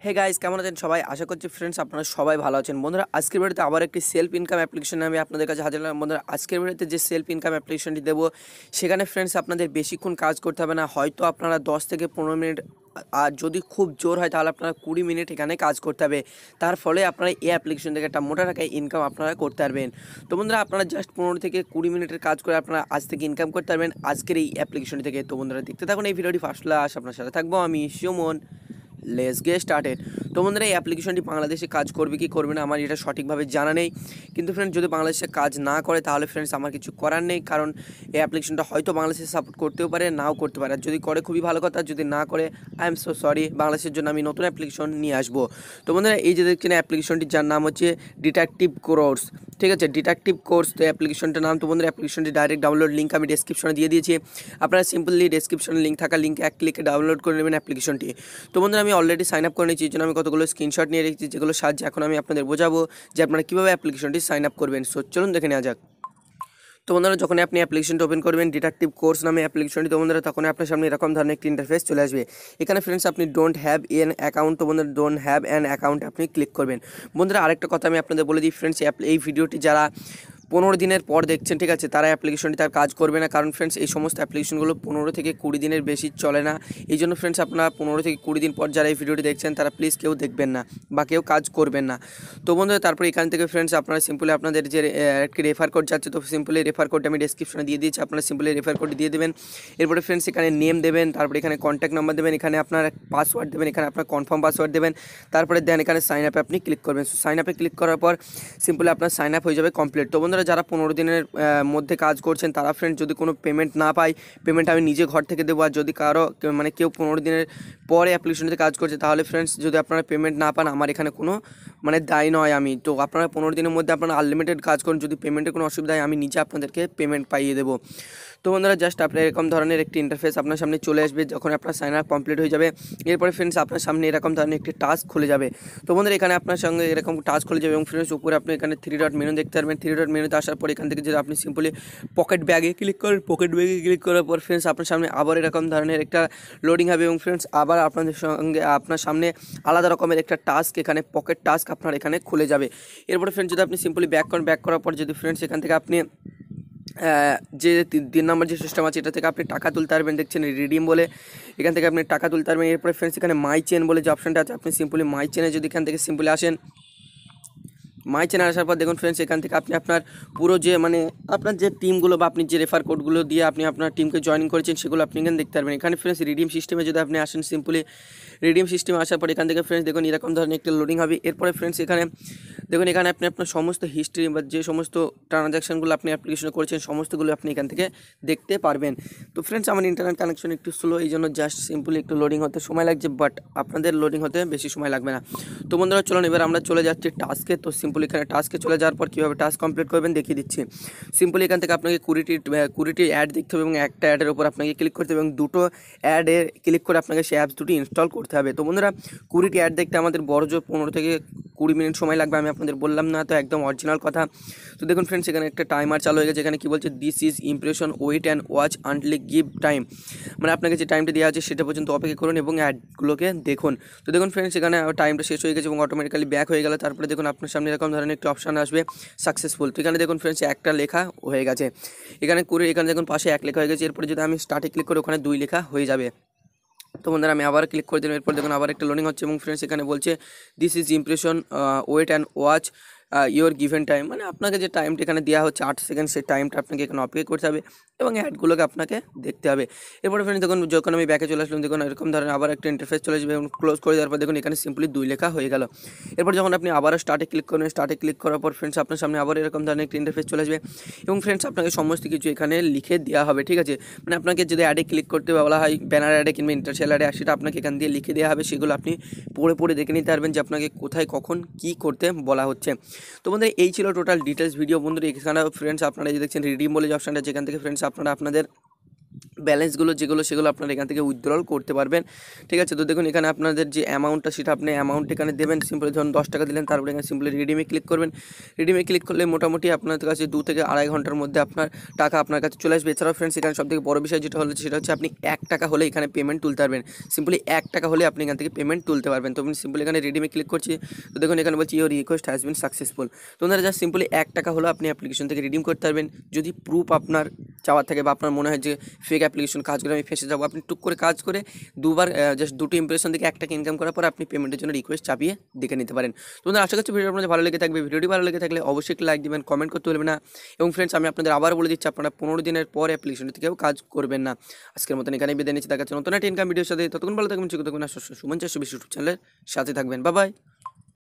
Hey guys, কেমন আছেন সবাই? আশা করছি ফ্রেন্ডস আপনারা সবাই ভালো আছেন। বন্ধুরা, আজকের ভিডিওতে আবার একটি সেলফ ইনকাম অ্যাপ্লিকেশন আমি আপনাদের কাছে হাজির হলাম। বন্ধুরা, আজকের ভিডিওতে যে সেলফ ইনকাম অ্যাপ্লিকেশনটি দেবো, সেখানে ফ্রেন্ডস আপনাদের বেশিক্ষণ কাজ করতে হবে না। হয়তো আপনারা 10 থেকে 15 মিনিট, আর যদি খুব জোর হয় তাহলে আপনারা 20 মিনিট এখানে কাজ করতে হবে। তার ফলে আপনারা এই অ্যাপ্লিকেশন থেকে একটা মোটা টাকায় ইনকাম আপনারা করতে পারবেন। তো বন্ধুরা, আপনারা জাস্ট 15 থেকে 20 মিনিটের কাজ করে আপনারা আজ থেকে ইনকাম করতে পারবেন আজকের এই অ্যাপ্লিকেশন থেকে। তো বন্ধুরা, দেখতে থাকুন এই ভিডিওটি ফার্স্ট ক্লাস। আপনার সাথে থাকবো আমি সুমন। Let's get started. তো বন্ধুরা, এই অ্যাপ্লিকেশনটি বাংলাদেশে কাজ করবে কি করবে না আমার এটা সঠিকভাবে জানা নেই, কিন্তু ফ্রেন্ডস যদি বাংলাদেশে কাজ না করে তাহলে ফ্রেন্ডস আমার কিছু করার নেই, কারণ এই অ্যাপ্লিকেশনটা হয়তো বাংলাদেশে সাপোর্ট করতেও পারে, নাও করতে পারে। আর যদি করে খুবই ভালো কথা, যদি না করে আই এম সো সরি, বাংলাদেশের জন্য আমি নতুন অ্যাপ্লিকেশন নিয়ে আসবো। তো বন্ধুরা, এই যে দেখছেন অ্যাপ্লিকেশনটি, যার নাম হচ্ছে ডিটেকটিভ কোর্স, ঠিক আছে, ডিটেকটিভ কোর্স। তো অ্যাপ্লিকেশনটার নাম। তো বন্ধুরা, অ্যাপ্লিকেশনটি ডাইরেক্ট ডাউনলোড লিঙ্ক আমি ডেসক্রিপশনে দিয়ে দিয়েছি। আপনারা সিম্পলি ডেসক্রিপশনে লিঙ্ক থাকা লিঙ্কে এক ক্লিকে ডাউনলোড করে নেবেন অ্যাপ্লিকেশনটি। তো বন্ধুরা, আমি অলরেডি সাইন আপ করে নিয়েছি, এই জন্য আমি কতগুলো স্ক্রিনশট নিয়ে রেখেছি, যেগুলো সাহায্যে এখন আমি আপনাদের বোঝাবো যে আপনারা কীভাবে অ্যাপ্লিকেশনটি সাইন আপ করবেন। সো চলুন দেখে নেওয়া যাক। তো বন্ধুরা, যখন আপনি অ্যাপ্লিকেশনটা ওপেন করবেন, ডিটেকটিভ কোর্স নামে অ্যাপ্লিকেশনটি, তো বন্ধুরা তখন আপনার সামনে এরকম ধরনের একটি ইন্টারফেস চলে আসবে। এখানে ফ্রেন্ডস আপনি ডোন্ট হ্যাভ এন অ্যাকাউন্ট, তো বন্ধুরা ডোন্ট হ্যাভ অ্যান অ্যাকাউন্ট আপনি ক্লিক করবেন। বন্ধুরা, আরেকটা কথা আমি আপনাদের বলে দিই ফ্রেন্ডস, এই ভিডিওটি যারা 15 দিনের পর দেখছেন, ঠিক আছে, তারা অ্যাপ্লিকেশনটি তার কাজ করবে না, কারণ ফ্রেন্ডস এই সমস্ত অ্যাপ্লিকেশনগুলো 15 থেকে 20 দিনের বেশি চলে না। এই জন্য ফ্রেন্ডস আপনারা 15 থেকে 20 দিন পর যারা এই ভিডিওটি দেখছেন তারা প্লিজ কেউ দেখবেন না বা কেউ কাজ করবেন না। তো বন্ধুরা, তারপরে এখান থেকে ফ্রেন্ডস আপনারা সিম্পলি আপনাদের যে একটি রেফার কোড যাচ্ছে, তো সিম্পলি রেফার কোডটা আমি ডেসক্রিপশনে দিয়ে দিয়েছি, আপনারা সিম্পলি রেফার কোড দিয়ে দেবেন। এরপরে ফ্রেন্ডস এখানে নেম দেবেন, তারপরে এখানে কন্ট্যাক্ট নাম্বার দেবেন, এখানে আপনার পাসওয়ার্ড দেবেন, এখানে আপনার কনফার্ম পাসওয়ার্ড দেবেন। তারপরে দেন এখানে সাইন আপে আপনি ক্লিক করবেন। সো সাইন আপে ক্লিক করার পর সিম্পলি আপনার সাইন আপ হয়ে যাবে কমপ্লিট। তো বন্ধুরা, যারা 15 দিনের মধ্যে কাজ করছেন তারা ফ্রেন্ড যদি কোনো পেমেন্ট না পায়, পেমেন্ট আমি নিজে ঘর থেকে দেবো। আর যদি কারো কেউ 15 দিনের পরে অ্যাপ্লিকেশনটিতে কাজ করছে, তাহলে ফ্রেন্ডস যদি আপনারা পেমেন্ট না পান, আমার এখানে কোনো দায়ী নয় আমি। তো আপনারা 15 দিনের মধ্যে আপনারা আনলিমিটেড কাজ করুন, যদি পেমেন্টের কোনো অসুবিধা হয় আমি নিজে আপনাদেরকে পেমেন্ট পাইয়ে দেবো। তো বন্ধুরা, জাস্ট আপনার এরকম ধরনের একটি ইন্টারফেস আপনার সামনে চলে আসবে যখন আপনার সাইন আপ কমপ্লিট হয়ে যাবে। এরপরে ফ্রেন্ডস আপনার সামনে এরকম ধরনের একটি টাস্ক খুলে যাবে। তো বন্ধুরা, এখানে আপনার সঙ্গে এরকম টাস্ক খুলে যাবে এবং ফ্রেন্ডস উপরে আপনি এখানে 3 ডট মেনু দেখতে পারবেন। 3 ডট মেনুতে আসার পর এখান থেকে যদি আপনি সিম্পলি পকেট ব্যাগে ক্লিক করেন, পকেট ব্যাগে ক্লিক করার পর ফ্রেন্ডস আপনার সামনে আবার এরকম ধরনের একটা লোডিং হবে এবং ফ্রেন্ডস আবার আপনার সামনে আলাদা রকমের একটা টাস্ক, এখানে পকেট টাস্ক আপনার এখানে খুলে যাবে। এরপরে ফ্রেন্ডস যদি আপনি সিম্পলি ব্যাক করেন, ব্যাক করার পর যদি ফ্রেন্ডস এখান থেকে আপনি যে 3 নম্বর যে সিস্টেম আছে এটা থেকে আপনি টাকা তুলতে পারবেন, দেখছেন রিডিম বলে, এখান থেকে আপনি টাকা তুলতে পারবেন। এরপরে ফ্রেন্ডস এখানে মাই চেন বলে যে অপশনটা আছে, আপনি সিম্পলি মাই চেনে যদি এখান থেকে সিম্পলি আসেন, মাই চ্যানেল আসার পর দেখুন ফ্রেন্ডস এখান থেকে আপনি আপনার পুরো যে আপনার যে টিমগুলো বা আপনি যে রেফার কোডগুলো দিয়ে আপনি আপনার টিমকে জয়েনিং করেছেন সেগুলো আপনি এখানে দেখতে পারবেন। এখানে ফ্রেন্ডস রিডিম সিস্টেমে যদি আপনি আসেন, সিম্পলি রিডিম সিস্টেমে আসার পর এখান থেকে ফ্রেন্ডস দেখুন এরকম ধরনের একটা লোডিং হবে। এরপরে ফ্রেন্ডস এখানে দেখুন এখানে আপনি আপনার সমস্ত হিস্ট্রি বা যে সমস্ত ট্রানজ্যাকশনগুলো আপনি অ্যাপ্লিকেশনে করেছেন সমস্তগুলো আপনি এখান থেকে দেখতে পারবেন। তো ফ্রেন্ডস আমার ইন্টারনেট কানেকশন একটু স্লো, এই জন্য জাস্ট সিম্পলি একটু লোডিং হতে সময় লাগছে, বাট আপনাদের লোডিং হতে বেশি সময় লাগবে না। তো বন্ধুরা, চলুন এবার আমরা চলে যাচ্ছি টাস্কে। তো সিম্পলি এখানে টাস্কে চলে যাওয়ার পর কীভাবে টাস্ক কমপ্লিট করবেন দেখিয়ে দিচ্ছি। সিম্পলি এখান থেকে আপনাকে 20টি অ্যাড দেখতে হবে এবং একটা অ্যাডের উপর আপনাকে ক্লিক করতে হবে এবং 2টো অ্যাডে ক্লিক করে আপনাকে সেই অ্যাপস দুটি ইনস্টল করতে হবে। তো বন্ধুরা, 20টি অ্যাড দেখতে আমাদের বড় জোর 15 থেকে 20 মিনিট সময় লাগবে, আমি আপনাদের বললাম না, তো একদম অরিজিনাল কথা। তো দেখুন ফ্রেন্ডস এখানে একটা টাইমার চালু হয়ে গেছে, এখানে কী বলছে, this is impression, wait and watch until give time, আপনাকে যে টাইমটা দেওয়া আছে সেটা পর্যন্ত অপেক্ষা করুন এবং অ্যাডগুলোকে দেখুন। তো দেখুন ফ্রেন্ডস এখানে টাইমটা শেষ হয়ে গেছে এবং অটোমেটিক্যালি ব্যাক হয়ে গেল। তারপরে দেখুন আপনার সামনে এরকম ধরনের একটি অপশান আসবে সাকসেসফুল। তো এখানে দেখুন ফ্রেন্ডস একটা লেখা হয়ে গেছে, এখানে এখানে দেখুন পাশে 1 লেখা হয়ে গেছে। এরপরে যদি আমি স্টার্টে ক্লিক করি ওখানে 2 লেখা হয়ে যাবে। তো বন্ধুরা, আমি আবার ক্লিক করে দিলাম, এরপর দেখুন আবার একটা লোডিং হচ্ছে এবং ফ্রেন্ডস এখানে বলছে this is impression, wait and watch your given time, আপনাকে যে টাইমটা এখানে দেওয়া হচ্ছে 8 সেকেন্ড, সেই টাইমটা আপনাকে এখানে অপেক্ষা করতে হবে এবং অ্যাডগুলোকে আপনাকে দেখতে হবে। এরপরে ফ্রেন্ডস দেখুন যখন আমি ব্যাকে চলে আসলাম, দেখুন এরকম ধরনের আবার একটা ইন্টারফেস চলে আসবে এবং ক্লোজ করে দেওয়ার পর দেখুন এখানে সিম্পলি 2 লেখা হয়ে গেল। এরপর যখন আপনি আবারও স্টার্টে ক্লিক করবেন, স্টার্টে ক্লিক করার পর ফ্রেন্ডস আপনার সামনে আবার এরকম ধরনের একটা ইন্টারফেস চলে আসবে এবং ফ্রেন্ডস আপনাকে সমস্ত কিছু এখানে লিখে দেওয়া হবে, ঠিক আছে, আপনাকে যদি অ্যাডে ক্লিক করতে বলা হয়, ব্যানার অ্যাডে কিংবা ইন্টারশেল অ্যাডে, সেটা আপনাকে এখান দিয়ে লিখে দেওয়া হবে, সেগুলো আপনি পড়ে পড়ে দেখে নিতে পারবেন যে আপনাকে কোথায় কখন কী করতে বলা হচ্ছে। তো বন্ধুরা, এই ছিল টোটাল ডিটেলস ভিডিও। বন্ধুরা, এখানে ফ্রেন্ডস আপনারা যে দেখছেন রিডিম বলে যে অপশানটা, যেখান থেকে ফ্রেন্ডস আপনারা আপনাদের ব্যালেন্সগুলো যেগুলো সেগুলো আপনারা এখান থেকে উইথড্রল করতে পারবেন। ঠিক আছে, তো দেখুন এখানে আপনাদের যে অ্যামাউন্টটা সেটা আপনি অ্যামাউন্ট এখানে দেবেন। সিম্পলি ধরুন 10 টাকা দিলেন, তারপরে এখানে সিম্পলি রিডিমে ক্লিক করবেন। রিডিমে ক্লিক করলে মোটামুটি আপনাদের কাছে 2 থেকে আড়াই ঘন্টার মধ্যে আপনার টাকা আপনার কাছে চলে আসবে। এছাড়াও ফ্রেন্ডস এখানে সবথেকে বড় বিষয় যেটা হলো সেটা হচ্ছে আপনি 1 টাকা হলে এখানে পেমেন্ট তুলতে পারবেন। সিম্পলি 1 টাকা হলে আপনি এখান থেকে পেমেন্ট তুলতে পারবেন। তো আমি সিম্পলি এখানে রিডিমে ক্লিক করছি। তো দেখুন এখানে বলছি your request has been successful. তো ওনারা জাস্ট সিম্পলি 1 টাকা হলেও আপনি অ্যাপ্লিকেশন থেকে রিডিম করতে পারবেন। যদি প্রুফ আপনার চাওয়ার থাকে বা আপনার মনে হয় যে ফেক অ্যাপ্লিকেশন কাজ করে আমি ফেসে যাবো, আপনি টুক করে কাজ করে দুবার জাস্ট দুটো ইমপ্রেশন থেকে 1 টাকা ইনকাম করার পর আপনি পেমেন্টের জন্য রিকোয়েস্ট চাপিয়ে দেখে নিতে পারেন। তো বন্ধুরা আশা করছি ভিডিও আপনাদের ভালো লেগে থাকবে। ভিডিওটি ভালো লেগে থাকলে অবশ্যই একটি লাইক দিবেন, কমেন্ট করতে ভুলবেন না। এবং ফ্রেন্ডস আমি আপনাদের আবার বলে দিচ্ছি, আপনারা 15 দিনের পর অ্যাপ্লিকেশনটি থেকেও কাজ করবেন না। আজকের মতন এখানেই বিদায় নিচ্ছি। দেখা যাচ্ছে নতুন একটা ইনকাম ভিডিওর সাথে। ততক্ষণ ভালো থাকবেন, সুখে থাকবেন আর সুমন চাষ ইউটিউব চ্যানেলের সাথে থাকবেন। Bye bye.